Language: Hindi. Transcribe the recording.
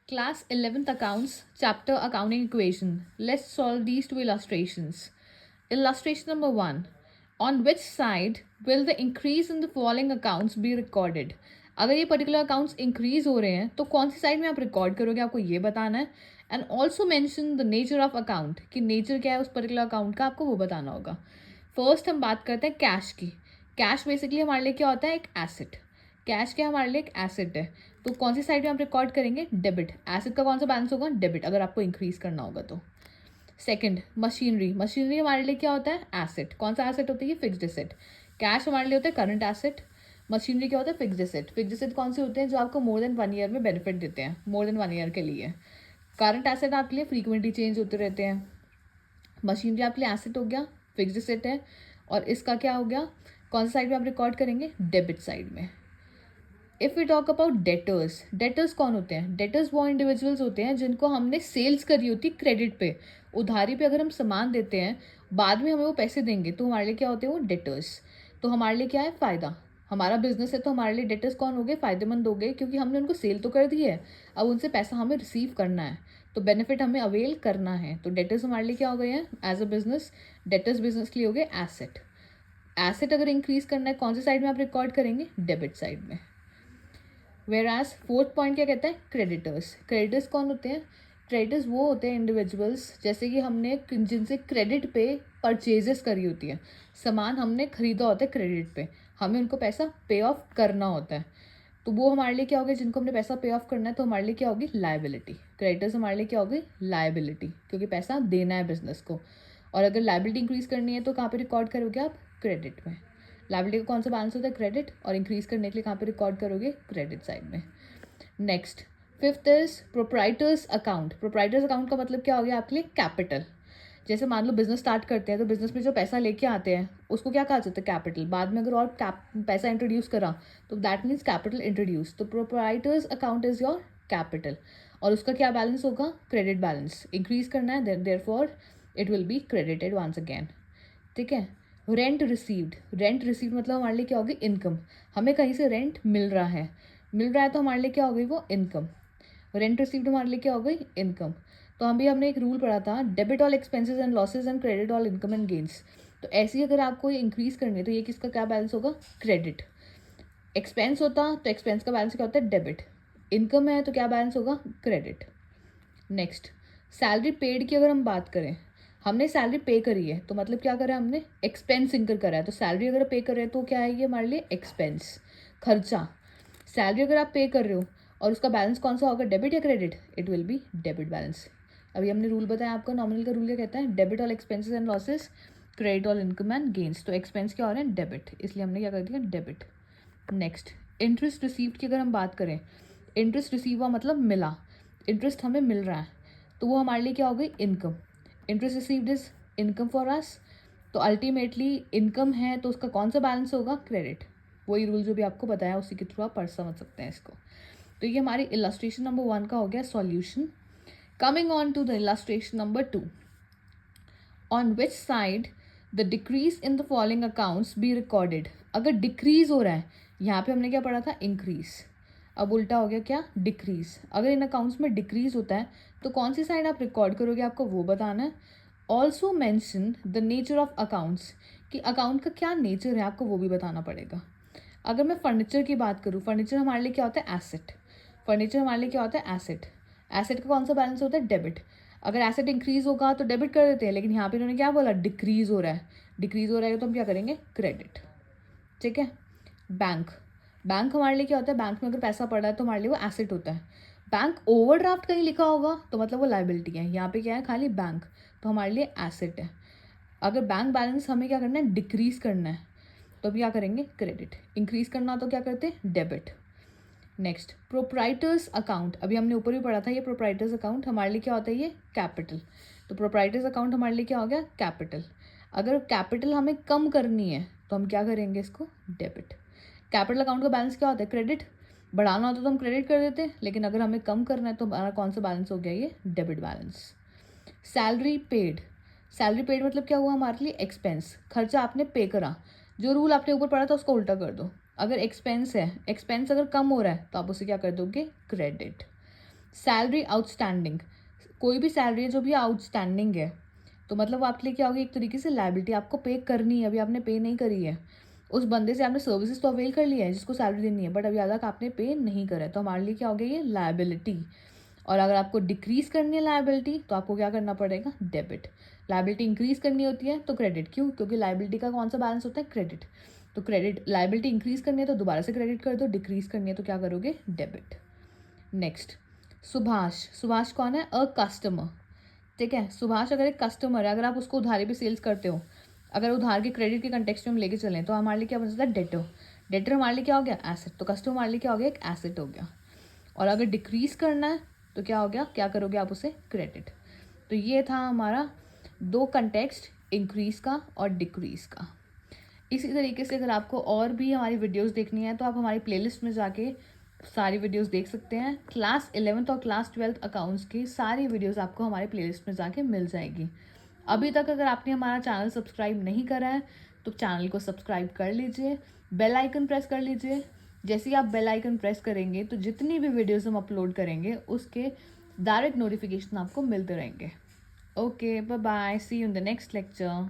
Class 11th Accounts, Chapter Accounting Equation. Let's solve these two illustrations. Illustration number 1. On which side will the increase in the following accounts be recorded? अगर ये पर्टिकुलर अकाउंट्स इंक्रीज हो रहे हैं तो कौन सी साइड में आप रिकॉर्ड करोगे, आपको ये बताना है. And also mention the nature of account, कि नेचर क्या है उस पर्टिकुलर अकाउंट का, आपको वो बताना होगा. फर्स्ट हम बात करते हैं कैश की. कैश बेसिकली हमारे लिए क्या होता है, एक एसेट. कैश क्या हमारे लिए एक एसेट है. तो कौन सी साइड में आप रिकॉर्ड करेंगे, डेबिट. एसेट का कौन सा बैलेंस होगा, डेबिट, अगर आपको इंक्रीज करना होगा तो. Second, machinery. मशीनरी हमारे लिए क्या होता है, एसेट. कौन सा एसेट होता है, ये फिक्स्ड एसेट. कैश हमारे लिए होता है करंट एसेट. मशीनरी क्या होता है, फिक्स्ड एसेट. फिक्स्ड एसेट कौन से होते हैं, जो आपको मोर देन 1 ईयर में बेनिफिट देते हैं, मोर देन 1 ईयर के लिए. करंट एसेट आपके लिए फ्रीक्वेंटली चेंज होते रहते हैं. मशीनरी आपके लिए एसेट हो गया, फिक्स्ड एसेट है. और इसका क्या हो गया, कौन सा साइड में आप रिकॉर्ड करेंगे, डेबिट साइड में. If we talk about debtors, debtors कौन होते हैं, डेटर्स वो इंडिविजुअल्स होते हैं जिनको हमने सेल्स करी होती क्रेडिट पे. उधारी पे अगर हम सामान देते हैं, बाद में हमें वो पैसे देंगे, तो हमारे लिए क्या होते हैं वो डेटर्स. तो हमारे लिए क्या है, फ़ायदा. हमारा बिजनेस है तो हमारे लिए डेटर्स कौन हो गए, फ़ायदेमंद हो गए, क्योंकि हमने उनको सेल तो कर दी है, अब उनसे पैसा हमें रिसीव करना है, तो बेनिफिट हमें अवेल करना है. तो डेटर्स हमारे लिए क्या हो गए हैं as a business, debtors business के लिए हो गए एसेट. एसेट अगर इंक्रीज करना है कौन सी साइड में आप रिकॉर्ड करेंगे, डेबिट साइड में. वेराज फोर्थ पॉइंट क्या कहता है, क्रेडिटर्स. क्रेडिटर्स कौन होते हैं, क्रेडिटर्स वो होते हैं इंडिविजुअल्स जैसे कि हमने जिनसे क्रेडिट पे परचेजेस करी होती है, सामान हमने खरीदा होता है क्रेडिट पे, हमें उनको पैसा पे ऑफ करना होता है. तो वो हमारे लिए क्या होगा, जिनको हमने पैसा पे ऑफ करना है, तो हमारे लिए क्या होगी, लाइबिलिटी. क्रेडिटर्स हमारे लिए क्या होगी, लाइबिलिटी, क्योंकि पैसा देना है बिजनेस को. और अगर लाइबिलिटी इंक्रीज करनी है तो कहाँ पे रिकॉर्ड करोगे आप, क्रेडिट में. लाइबिलिटी का कौन सा बैलेंस होता है, क्रेडिट, और इंक्रीज करने के लिए कहाँ पे रिकॉर्ड करोगे, क्रेडिट साइड में. Next, fifth is proprietors account. Proprietors account का मतलब क्या हो गया आपके लिए, कैपिटल. जैसे मान लो बिजनेस स्टार्ट करते हैं तो बिजनेस में जो पैसा लेके आते हैं उसको क्या कहा जाता है, कैपिटल. बाद में अगर और पैसा इंट्रोड्यूस करा तो दैट मीन्स कैपिटल इंट्रोड्यूस. तो proprietors account is your capital, और उसका क्या बैलेंस होगा, क्रेडिट बैलेंस. इंक्रीज करना है therefore it will be credited once again. ठीक है. Rent received. रेंट रिसीव्ड मतलब हमारे लिए क्या होगी, इनकम. हमें कहीं से रेंट मिल रहा है, तो हमारे लिए क्या हो गई वो, इनकम. रेंट रिसीव्ड हमारे लिए क्या हो गई, इनकम. तो हमने एक रूल पढ़ा था, debit all expenses and losses and credit all income and gains. तो ऐसी अगर आपको ये इंक्रीज करनी है तो ये किसका क्या बैलेंस होगा, क्रेडिट. एक्सपेंस होता तो एक्सपेंस का बैलेंस क्या होता है, डेबिट. इनकम है तो क्या बैलेंस होगा, क्रेडिट. नेक्स्ट, सैलरी पेड की अगर हम बात करें, हमने सैलरी पे करी है तो मतलब क्या करा है हमने, एक्सपेंस इंकर करा है. तो सैलरी अगर पे कर रहे हैं तो क्या है ये हमारे लिए, एक्सपेंस, खर्चा. सैलरी अगर आप पे कर रहे हो और उसका बैलेंस कौन सा होगा, डेबिट या credit, it will B debit balance. अभी हमने रूल बताया आपको, नॉमिनल का रूल क्या कहता है, debit all expenses and losses, credit all income and gains. तो एक्सपेंस क्या हो रहे हैं, डेबिट, इसलिए हमने क्या कर दिया, डेबिट. नेक्स्ट, इंटरेस्ट रिसीव्ड की अगर हम बात करें, इंटरेस्ट रिसीव हुआ मतलब मिला, इंटरेस्ट हमें मिल रहा है, तो वो हमारे लिए क्या हो गई, income. Interest received is income for us. तो अल्टीमेटली इनकम है तो उसका कौन सा बैलेंस होगा, क्रेडिट. वही रूल जो भी आपको बताया उसी के थ्रू आप पढ़ समझ सकते हैं इसको. तो ये हमारी इलस्ट्रेशन नंबर 1 का हो गया solution. Coming on to the illustration number 2. On which side the decrease in the following accounts be recorded. अगर डिक्रीज हो रहा है, यहाँ पे हमने क्या पढ़ा था, इंक्रीज. अब उल्टा हो गया क्या, डिक्रीज. अगर इन अकाउंट्स में डिक्रीज होता है तो कौन सी साइड आप रिकॉर्ड करोगे, आपको वो बताना है. Also mention the nature of accounts, कि अकाउंट का क्या नेचर है आपको वो भी बताना पड़ेगा. अगर मैं फर्नीचर की बात करूँ, फर्नीचर हमारे लिए क्या होता है, एसेट. फर्नीचर हमारे लिए क्या होता है, एसेट. एसेट का कौन सा बैलेंस होता है, डेबिट. अगर एसेट इंक्रीज होगा तो डेबिट कर देते हैं, लेकिन यहाँ पे इन्होंने क्या बोला, डिक्रीज हो रहा है. डिक्रीज हो रहा है तो हम क्या करेंगे, क्रेडिट. ठीक है. बैंक. बैंक हमारे लिए क्या होता है, बैंक में अगर पैसा पड़ा है तो हमारे लिए वो एसेट होता है. बैंक ओवरड्राफ्ट कहीं लिखा होगा तो मतलब वो लाइबिलिटी है, यहाँ पे क्या है, खाली बैंक, तो हमारे लिए एसेट है. अगर बैंक बैलेंस हमें क्या करना है, डिक्रीज करना है, तो क्या करेंगे, क्रेडिट. इंक्रीज करना तो क्या करते हैं, डेबिट. Next, proprietors account. अभी हमने ऊपर भी पढ़ा था, ये प्रोप्राइटर्स अकाउंट हमारे लिए क्या होता है, ये कैपिटल. तो प्रोप्राइटर्स अकाउंट हमारे लिए क्या हो गया, कैपिटल. अगर कैपिटल हमें कम करनी है तो हम क्या करेंगे, इसको डेबिट. कैपिटल अकाउंट का बैलेंस क्या होता है, क्रेडिट. बढ़ाना होता तो हम क्रेडिट कर देते, लेकिन अगर हमें कम करना है तो हमारा कौन सा बैलेंस हो गया, ये debit balance. Salary paid. Salary paid मतलब क्या हुआ, हमारे लिए एक्सपेंस, खर्चा आपने पे करा. जो रूल आपने ऊपर पढ़ा था उसको उल्टा कर दो. अगर एक्सपेंस है, एक्सपेंस अगर कम हो रहा है तो आप उसे क्या कर दोगे, क्रेडिट. सैलरी आउटस्टैंडिंग, कोई भी सैलरी है जो भी आउटस्टैंडिंग है तो मतलब वो आपके लिए क्या होगी, एक तरीके से लायबिलिटी, आपको पे करनी है, अभी आपने पे नहीं करी है। उस बंदे से आपने सर्विसेज तो अवेल कर लिया है जिसको सैलरी देनी है, बट अभी तक आपने पे नहीं करा है, तो हमारे लिए क्या हो गया, ये लायबिलिटी। और अगर आपको डिक्रीज करनी है लायबिलिटी तो आपको क्या करना पड़ेगा, डेबिट। लायबिलिटी इंक्रीज करनी होती है तो क्रेडिट, क्यों, क्योंकि लायबिलिटी का कौन सा बैलेंस होता है, क्रेडिट। तो क्रेडिट, लायबिलिटी इंक्रीज करनी है तो दोबारा से क्रेडिट कर दो, डिक्रीज करनी है तो क्या करोगे, डेबिट। नेक्स्ट, सुभाष। सुभाष कौन है, अ कस्टमर। ठीक है, सुभाष अगर एक कस्टमर है, अगर आप उसको उधारी पे सेल्स करते हो, अगर उधार के क्रेडिट के कंटेक्स्ट में हम लेके चलें तो हमारे लिए क्या बन सकता है, डेटर। डेटर हमारे लिए क्या हो गया, एसेट। तो कस्टमर हमारे लिए क्या हो गया, एक एसेट हो गया। और अगर डिक्रीज करना है तो क्या हो गया, क्या करोगे आप उसे, क्रेडिट। तो ये था हमारा दो कंटेक्स्ट, इंक्रीज का और डिक्रीज का। इसी तरीके से अगर आपको और भी हमारी वीडियोस देखनी है तो आप हमारी प्लेलिस्ट में जाके सारी वीडियोस देख सकते हैं। क्लास 11th और क्लास 12th अकाउंट्स की सारी वीडियोस आपको हमारी प्लेलिस्ट में जाके मिल जाएगी। अभी तक अगर आपने हमारा चैनल सब्सक्राइब नहीं करा है तो चैनल को सब्सक्राइब कर लीजिए, बेल आइकन प्रेस कर लीजिए। जैसे ही आप बेल आइकन प्रेस करेंगे तो जितनी भी वीडियोस हम अपलोड करेंगे उसके डायरेक्ट नोटिफिकेशन आपको मिलते रहेंगे। Okay, bye bye, see you in the next lecture.